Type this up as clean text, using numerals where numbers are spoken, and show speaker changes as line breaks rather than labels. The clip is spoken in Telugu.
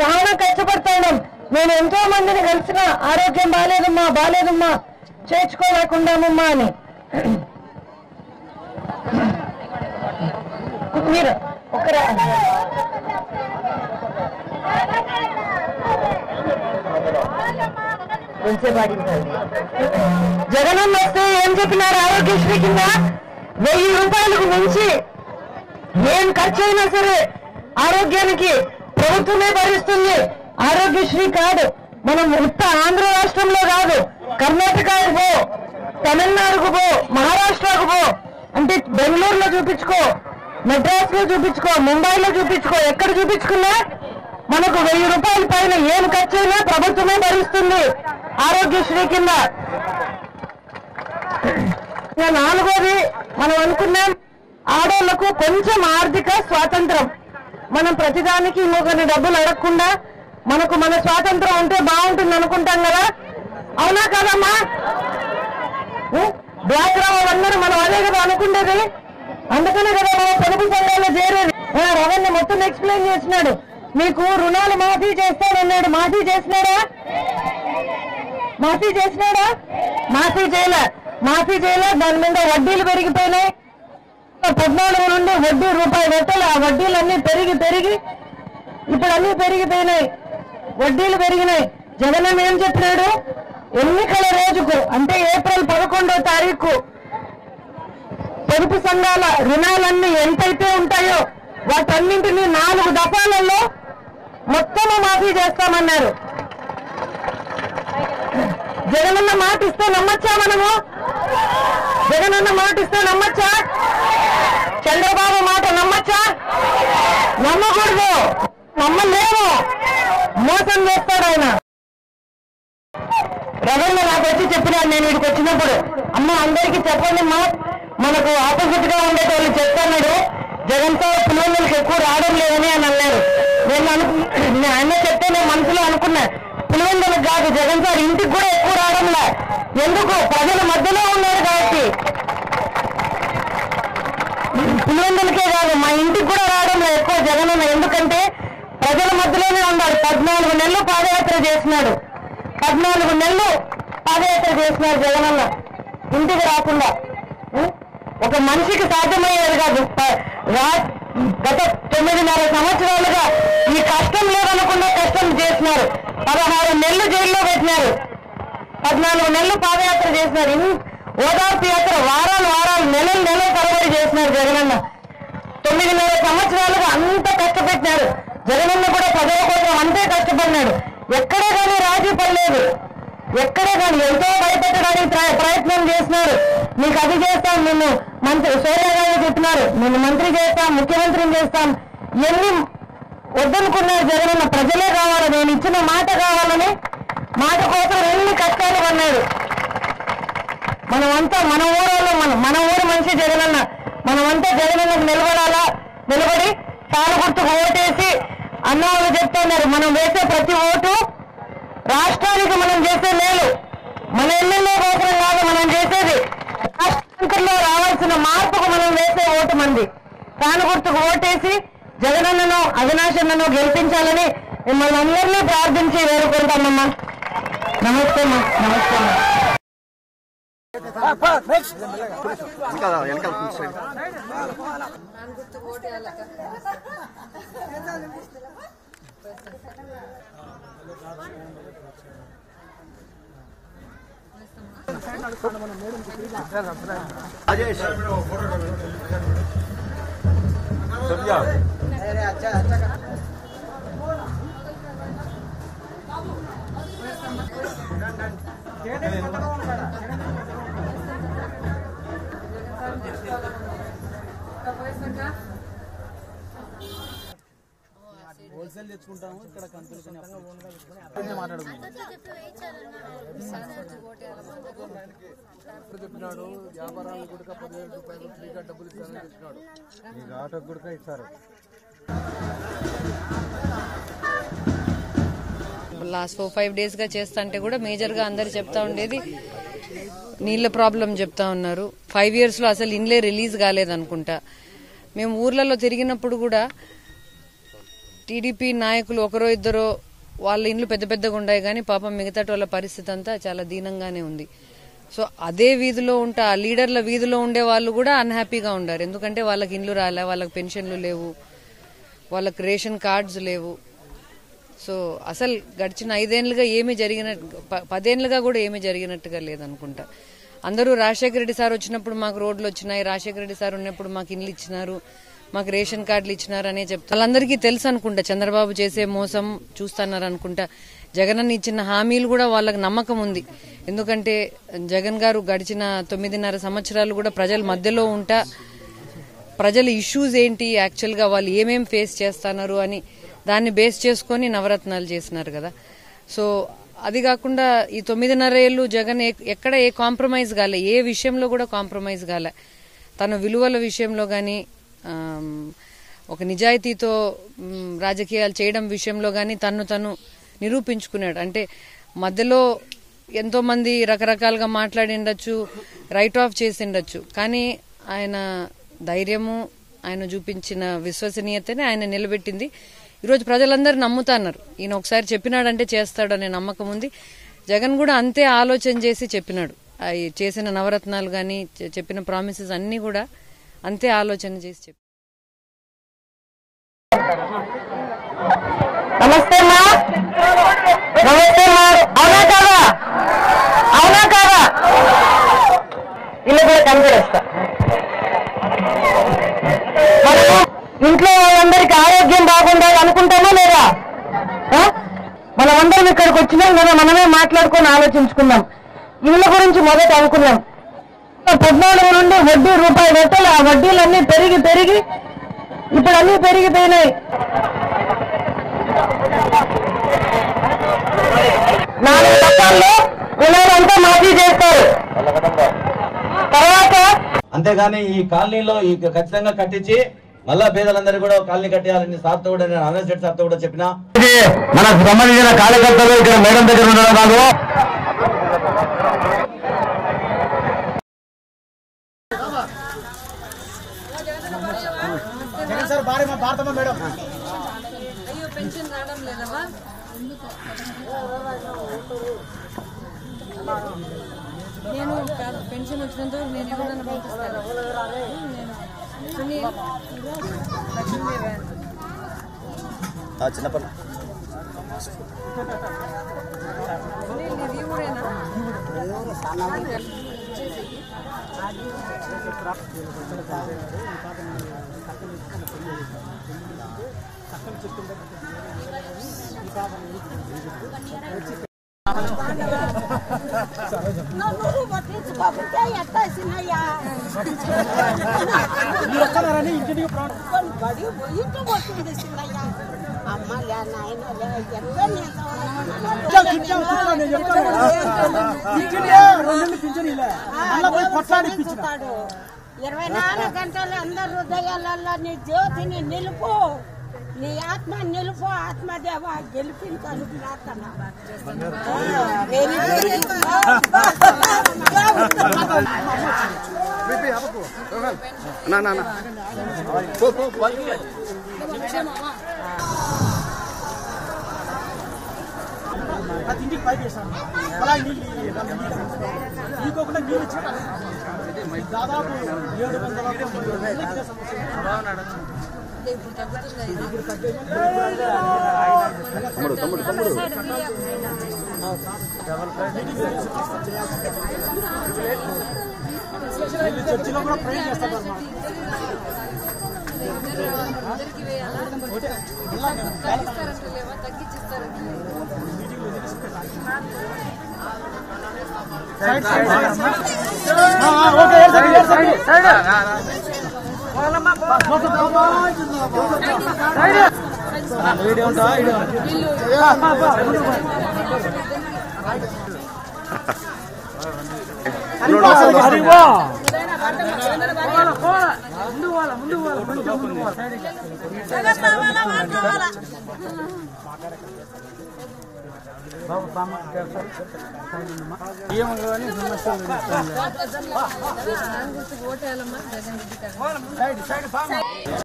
చాలా కష్టపడతాం. నేను ఎంతో మందిని కలిసిన ఆరోగ్యం బాలేదమ్మా చేర్చుకోలేకుండామమ్మా అని. మీరు ఒకరా జగనన్న వస్తే ఏం చెప్పినారు? ఆరోగ్యశ్రీ కింద 1000 రూపాయలకు మించి ఏం ఖర్చు అయినా సరే ఆరోగ్యానికి ప్రభుత్వమే భరిస్తుంది. ఆరోగ్యశ్రీ కార్డు మనం ఉత్త ఆంధ్ర రాష్ట్రంలో కాదు, కర్ణాటకకు పో, తమిళనాడుకు పో, మహారాష్ట్రకు పో, అంటే బెంగళూరులో చూపించుకో, మెడ్రాస్ లో చూపించుకో, ముంబైలో చూపించుకో, ఎక్కడ చూపించుకున్నా మనకు 1000 రూపాయల పైన ఏం ఖర్చు అయినా ప్రభుత్వమే భరిస్తుంది ఆరోగ్యశ్రీ కింద. నాలుగోది మనం అనుకున్నాం, ఆడవాళ్లకు కొంచెం ఆర్థిక స్వాతంత్రం. మనం ప్రతిదానికి ఇంకొకరిని డబ్బులు అడగకుండా మనకు మన స్వాతంత్రం ఉంటే బాగుంటుంది అనుకుంటాం కదా, అవునా కదమ్మా? బ్లాక్ రావాలన్నారు మనం అదే కదా అనుకుంటేది. అందుకనే కదా మనం పొదుపు సంఘాల్లో చేరేది. రవణ్య మొత్తం ఎక్స్ప్లెయిన్ చేసినాడు. మీకు రుణాలు మాఫీ చేస్తానన్నాడు. మాఫీ చేసినాడా? మాఫీ చేయలే. దాని మీద వడ్డీలు పెరిగిపోయినాయి. 14 నుండి వడ్డీ రూపాయి పెట్టాలి. ఆ వడ్డీలన్నీ పెరిగి ఇప్పుడు అన్ని పెరిగిపోయినాయి, వడ్డీలు పెరిగినాయి. జగన్ ఏం చెప్పినాడు? ఎన్నికల రోజుకు అంటే ఏప్రిల్ 11వ తారీఖు పొదుపు సంఘాల రుణాలన్నీ ఎంతైతే ఉంటాయో వాటన్నింటినీ 4 దఫాలలో మొత్తము మాఫీ చేస్తామన్నారు. జగనన్న మాట ఇస్తే నమ్మచ్చా? మనము జగనన్న మాట ఇస్తే నమ్మచ్చా? చంద్రబాబు మాట నమ్మచ్చా? నమ్మకూడదు, నమ్మలేము. మోసం చేస్తాడు ఆయన. రవీంద్ర నాకు వచ్చి చెప్పినాడు, నేను వీడికి వచ్చినప్పుడు, అమ్మ అందరికీ చెప్పండి మా, మనకు ఆపోజిట్ గా ఉండేటోళ్ళు చెప్తున్నాడు, జగన్ సార్ పులివెందులకు ఎక్కువ రావడం లేదని అని అన్నారు. నేను ఆయన చెప్తే నేను మనసులో అనుకున్నా, పులివెందులకు కాదు, జగన్ సార్ ఇంటికి కూడా ఎక్కువ రావడంలే. ఎందుకు? ప్రజల మధ్యలో ఉన్నారు కాబట్టి. పులివెందులకే కాదు, మా ఇంటికి కూడా రావడంలో ఎక్కువ జగనన్న. ఎందుకంటే ప్రజల మధ్యలోనే ఉన్నాడు. 14 నెలలు పాదయాత్ర చేసినాడు. 14 నెలలు పాదయాత్ర చేసినాడు జగనన్న, ఇంటికి రాకుండా. ఒక మనిషికి సాధ్యమయ్యేది కాదు. గత 9.5 సంవత్సరాలుగా ఈ కష్టం లేదనకుండా కష్టం చేసినారు. 16 నెలలు జైల్లో పెట్టినారు. 14 నెలలు పాదయాత్ర చేసినారు. ఓదార్పు యాత్ర వారాలు నెలలు తరబడి చేసినారు జగనన్న. 9.5 సంవత్సరాలుగా అంత కష్టపెట్టినారు. జగనన్న కూడా ప్రజల కోసం అంతే కష్టపడినాడు. ఎక్కడే కానీ రాజీ పడలేదు. ఎక్కడే కానీ ఎంతో భయపెట్టడానికి ప్రయత్నం చేసినారు. నీకు అది చేస్తాం, నిన్ను మంత్రి సోనియా గాంధీ చెప్పినారు, నిన్ను మంత్రి చేస్తాం, ముఖ్యమంత్రిని చేస్తాం, ఇవన్నీ వద్దనుకున్నారు జగనన్న. ప్రజలే కావాలి, నేను ఇచ్చిన మాట కావాలని మాట కోసం ఎన్ని కష్టాలు పడినాడు. మనమంతా మన ఊళ్ళో మన ఊరు మనిషి జగనన్న. మనమంతా జగనన్నకు నిలబడి తాను గుర్తుకు ఓటేసి అన్నవాళ్ళు చెప్తున్నారు, మనం వేసే ప్రతి ఓటు రాష్ట్రానికి మనం చేసే మేలు. మన ఎమ్మెల్యే కోసం కాదు మనం చేసేది, రాష్ట్రంలో రావాల్సిన మార్పుకు మనం వేసే ఓటు మంది. తాను గుర్తుకు ఓటేసి జగనన్నను అవినాశన్నను గెలిపించాలని మిమ్మల్ని అందరినీ ప్రార్థించి వేడుకుంటామమ్మా. నమస్తే అమ్మా. నమస్తే అమ్మా.
హోల్సేల్ తెచ్చుకుంటాము ఇక్కడ కంపెనీ చెప్పినాడు. వ్యాపారాలు కూడా 10,000 రూపాయలు ఫ్రీగా డబ్బులు ఇస్తానని చెప్పినాడు. మీకు ఆటోకి కూడా ఇస్తారు.
లాస్ట్ 4-5 days గా చేస్తా కూడా మేజర్ గా అందరు చెప్తా ఉండేది నీళ్ల ప్రాబ్లం చెప్తా ఉన్నారు. 5 years లో అసలు ఇండ్లే రిలీజ్ కాలేదనుకుంటా. మేము ఊర్లలో తిరిగినప్పుడు కూడా టీడీపీ నాయకులు ఒకరో ఇద్దరో వాళ్ళ ఇండ్లు పెద్ద పెద్దగా ఉన్నాయి కానీ పాపం మిగతా వాళ్ళ పరిస్థితి అంతా చాలా దీనంగానే ఉంది. సో అదే వీధిలో ఉంటే ఆ లీడర్ల వీధిలో ఉండే వాళ్ళు కూడా అన్హ్యాపీగా ఉండారు. ఎందుకంటే వాళ్ళకి ఇండ్లు రాలే, వాళ్ళకి పెన్షన్లు లేవు, వాళ్ళకి రేషన్ కార్డ్స్ లేవు. సో అసలు గడిచిన 5 ఏళ్లుగా ఏమీ జరిగినట్టు 10 ఏళ్లుగా కూడా ఏమీ జరిగినట్టుగా లేదనుకుంటా. అందరూ రాజశేఖర రెడ్డి సార్ వచ్చినప్పుడు మాకు రోడ్లు వచ్చినాయి, రాజశేఖర రెడ్డి సార్ ఉన్నప్పుడు మాకు ఇండ్లు ఇచ్చినారు, మాకు రేషన్ కార్డులు ఇచ్చినారు అనే చెప్తారు. వాళ్ళందరికీ తెలుసు అనుకుంటా చంద్రబాబు చేసే మోసం చూస్తున్నారు అనుకుంటా. జగన్ అన్న ఇచ్చిన హామీలు కూడా వాళ్ళకి నమ్మకం ఉంది. ఎందుకంటే జగన్ గారు గడిచిన 9.5 సంవత్సరాలు కూడా ప్రజల మధ్యలో ఉంటా ప్రజల ఇష్యూస్ ఏంటి, యాక్చువల్ గా వాళ్ళు ఏమేం ఫేస్ చేస్తున్నారు అని దాన్ని బేస్ చేసుకుని నవరత్నాలు చేసినారు కదా. సో అది కాకుండా ఈ 9.5 ఏళ్లు జగన్ ఎక్కడ ఏ కాంప్రమైజ్ కాలే, ఏ విషయంలో కూడా కాంప్రమైజ్ కాలే. తన విలువల విషయంలో గాని ఒక నిజాయితీతో రాజకీయాలు చేయడం విషయంలో గాని తను నిరూపించుకున్నాడు. అంటే మధ్యలో ఎంతో మంది రకరకాలుగా మాట్లాడిండొచ్చు, రైట్ ఆఫ్ చేసిండొచ్చు, కానీ ఆయన ధైర్యము, ఆయన చూపించిన విశ్వసనీయతనే ఆయన నిలబెట్టింది. ఈరోజు ప్రజలందరూ నమ్ముతున్నారు. ఈయన ఒకసారి చెప్పినాడంటే చేస్తాడు అనే నమ్మకం ఉంది. జగన్ కూడా అంతే ఆలోచన చేసి చెప్పినాడు. చేసిన నవరత్నాలు గాని చెప్పిన ప్రామిసెస్ అన్ని కూడా అంతే ఆలోచన చేసి చెప్పి.
నమస్తే మా, నమస్తే మా. అవునా కాదా, అవునా కాదా? ఇల్లు కూడా కనిపెడేస్తా. మనము ఇంట్లో వాళ్ళందరికీ ఆరోగ్యం బాగుండాలి అనుకుంటామా లేదా? మనమందరం ఇక్కడికి వచ్చినాం కదా, మనమే మాట్లాడుకొని ఆలోచించుకుందాం. ఇళ్ళ గురించి మొదట అనుకున్నాం. 14 నుండి వడ్డీ రూపాయి పెట్టాలి. ఆ వడ్డీలన్నీ పెరిగి ఇప్పుడు అన్ని పెరిగిపోయినాయి. 4 రకాల్లో రుణాలంతా మాఫీ చేస్తారు. తర్వాత
అంతేగాని ఈ కాలనీలో ఈ ఖచ్చితంగా కట్టించి మళ్ళా పేదలందరూ కూడా కాలనీ కట్టేయాలని సార్తో కూడా నేను ఆనంద్ రెడ్డి సార్తో కూడా చెప్పినా.
మనకు సంబంధించిన కార్యకర్తలు ఇక్కడ మేడం దగ్గర ఉండడం కాదు.
పెన్షన్ రావడం లేదమ్మా. నేను పెన్షన్ వచ్చినంత నేను ఎవరైనా పంపిస్తాను.
చిన్నప్పటి
చూస్తాడు 24 గంటలు అందరు హృదయాలలో నీ జ్యోతిని నిలుపు, నీ ఆత్మ నిలుపు, ఆత్మదేవ గెలిపించాను ప్రార్థన.
ఇంటికి పైకి వేసాను అలా నీళ్ళు ఇంకొకటి నీళ్ళు ఇచ్చిన దాదాపు 700 చర్చిలో కూడా ప్రే చేస్తారు.
ఓటేయాలమ్మా జగన్ రెడ్డి.